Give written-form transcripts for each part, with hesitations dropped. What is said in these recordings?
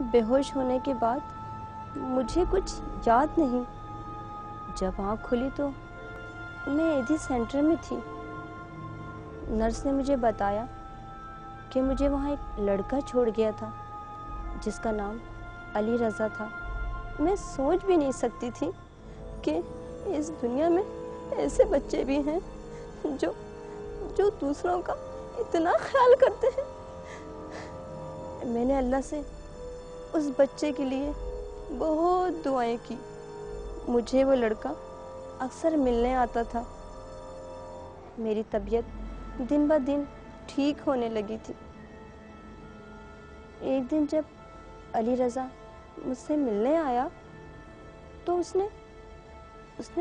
बेहोश होने के बाद मुझे कुछ याद नहीं। जब आँख खुली तो मैं एडी सेंटर में थी। नर्स ने मुझे बताया कि मुझे वहाँ एक लड़का छोड़ गया था जिसका नाम अली रज़ा था। मैं सोच भी नहीं सकती थी कि इस दुनिया में ऐसे बच्चे भी हैं जो जो दूसरों का इतना ख्याल करते हैं। मैंने अल्लाह से उस बच्चे के लिए बहुत दुआएं की। मुझे वो लड़का अक्सर मिलने आता था। मेरी तबीयत दिन ब दिन ठीक होने लगी थी। एक दिन जब अली रज़ा मुझसे मिलने आया तो उसने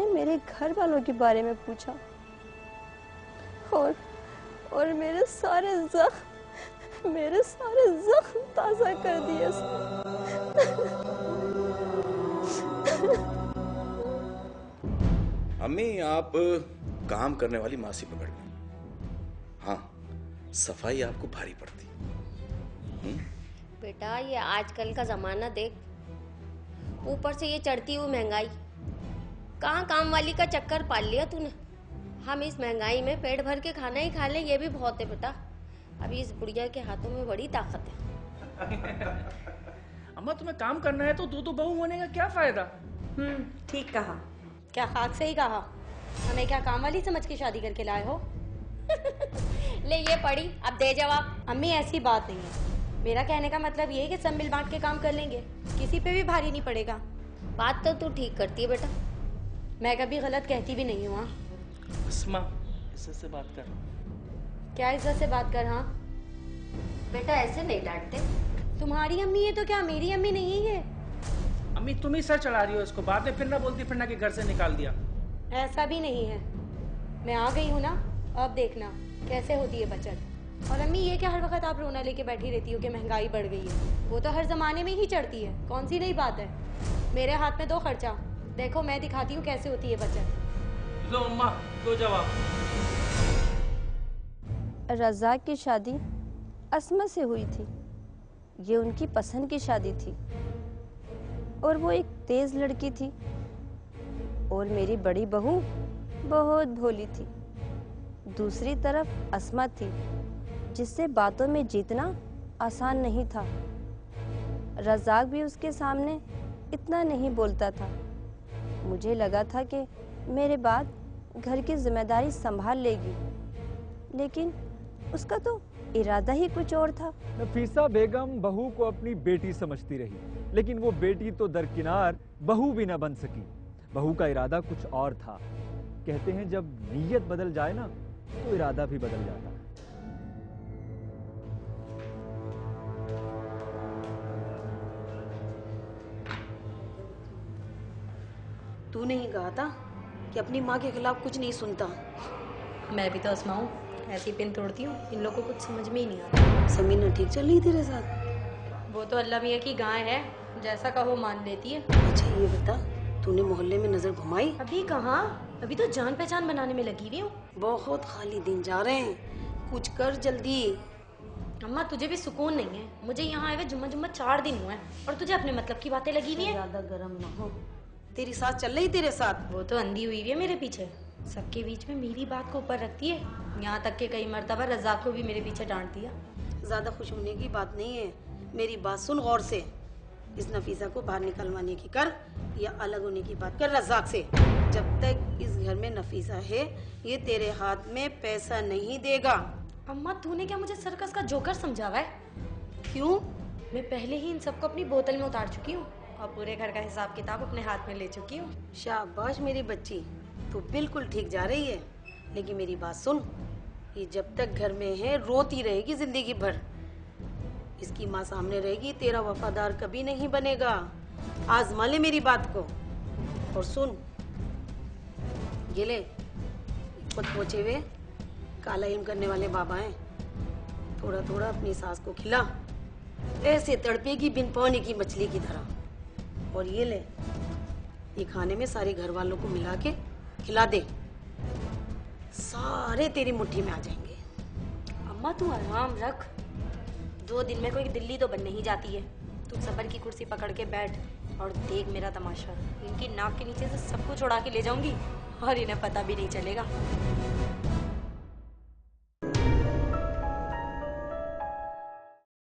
मेरे घर वालों के बारे में पूछा और मेरे सारे जख्म ताज़ा कर दिए उसने। अम्मी, आप काम करने वाली मासी पकड़ ली। हाँ, सफाई आपको भारी पड़ती। बेटा, ये आजकल का जमाना देख, ऊपर से ये चढ़ती हुई महंगाई। कहाँ काम वाली का चक्कर पाल लिया तूने। हम इस महंगाई में पेट भर के खाना ही खा ले, ये भी बहुत है बेटा। अभी इस बुढ़िया के हाथों में बड़ी ताकत है। अम्मा, तुम्हें काम करना है तो दो बहू होने का क्या फायदा। ठीक कहा। क्या खाक से ही कहा। हमें क्या काम वाली समझ के शादी करके लाए हो? ले ये पड़ी, अब दे जवाब। अम्मी, ऐसी बात नहीं है। मेरा कहने का मतलब ये है कि सब मिल बांट के काम कर लेंगे, किसी पे भी भारी नहीं पड़ेगा। बात तो तू ठीक करती है बेटा। मैं कभी गलत कहती भी नहीं हूँ। अस्मा, इज्जत से बात कर। क्या इज्जत से बात कर? हाँ बेटा, ऐसे नहीं डांटते। तुम्हारी अम्मी है तो क्या मेरी अम्मी नहीं है? अम्मी, तुम ही सर चढ़ा रही हो इसको, बाद में फिर ना बोलती फिर ना कि घर से निकाल दिया। ऐसा भी नहीं है। मैं आ गई हूँ ना, अब देखना कैसे होती है बचत। और अम्मी, ये क्या हर वक्त आप रोना लेके बैठी रहती हो कि महंगाई बढ़ गई है? वो तो हर जमाने में ही चढ़ती है, कौन सी नई बात है। मेरे हाथ में दो खर्चा, देखो मैं दिखाती हूँ कैसे होती है बचत। लो अम्मा, दो जवाब। रज़ाक की शादी अस्मा से हुई थी। ये उनकी पसंद की शादी थी और वो एक तेज लड़की थी। और मेरी बड़ी बहू बहुत भोली थी। दूसरी तरफ अस्मा थी जिससे बातों में जीतना आसान नहीं था। रज़ाक भी उसके सामने इतना नहीं बोलता था। मुझे लगा था कि मेरे बाद घर की जिम्मेदारी संभाल लेगी, लेकिन उसका तो इरादा ही कुछ और था। नफीसा बेगम बहू को अपनी बेटी समझती रही, लेकिन वो बेटी तो दरकिनार बहू भी न बन सकी। बहू का इरादा कुछ और था। कहते हैं जब नीयत बदल जाए ना तो इरादा भी बदल जाता है। तूने ही कहा था कि अपनी माँ के खिलाफ कुछ नहीं सुनता। मैं भी तो अस्मा हूँ, ऐसी पिन तोड़ती हूँ। इन लोगों को कुछ समझ में ही नहीं आता। समीना ठीक चल रही तेरे साथ? वो तो अल्लाह मियाँ की गाय है, जैसा कहो मान लेती है। अच्छा ये बता, तूने मोहल्ले में नजर घुमाई? अभी कहाँ, अभी तो जान पहचान बनाने में लगी हुई हूँ। बहुत खाली दिन जा रहे हैं, कुछ कर जल्दी। अम्मा, तुझे भी सुकून नहीं है। मुझे यहाँ आए हुए जुम्मा 4 दिन हुए हैं और तुझे अपने मतलब की बातें लगी हुई है। ज्यादा गर्म ना हो। तेरी सास चल रही तेरे साथ? वो तो अंधी हुई है मेरे पीछे, सबके बीच में मेरी बात को ऊपर रखती है। यहाँ तक कि कई मर्तबा रज़ाक को भी मेरे पीछे डांट दिया। ज्यादा खुश होने की बात नहीं है, मेरी बात सुन गौर से। इस नफीसा को बाहर निकलवाने की कर या अलग होने की बात कर रज़ाक से। जब तक इस घर में नफीसा है ये तेरे हाथ में पैसा नहीं देगा। अम्मा, तूने क्या मुझे सर्कस का जोकर समझा हुआ है? क्यों? मैं पहले ही इन सबको अपनी बोतल में उतार चुकी हूँ और पूरे घर का हिसाब किताब अपने हाथ में ले चुकी हूँ। शाबाश मेरी बच्ची, तू बिल्कुल ठीक जा रही है। लेकिन मेरी बात सुन, ये जब तक घर में है रोती रहेगी जिंदगी भर। इसकी माँ सामने रहेगी, तेरा वफादार कभी नहीं बनेगा। आजमा ले मेरी बात को। और सुन, ये ले, खुद पहुंचे हुए काला इल्म करने वाले बाबा हैं। थोड़ा थोड़ा अपनी सास को खिला, ऐसे तड़पेगी बिन पानी की मछली की तरह। और ये ले, ये खाने में सारे घर वालों को मिला के खिला दे, सारे तेरी मुट्ठी में आ जाएंगे। अम्मा, तू आराम रख। 2 दिन में कोई दिल्ली तो बन नहीं जाती है। तू सबर की कुर्सी पकड़ के बैठ और देख मेरा तमाशा। इनकी नाक के नीचे से सब कुछ उड़ा के ले जाऊंगी और इन्हें पता भी नहीं चलेगा।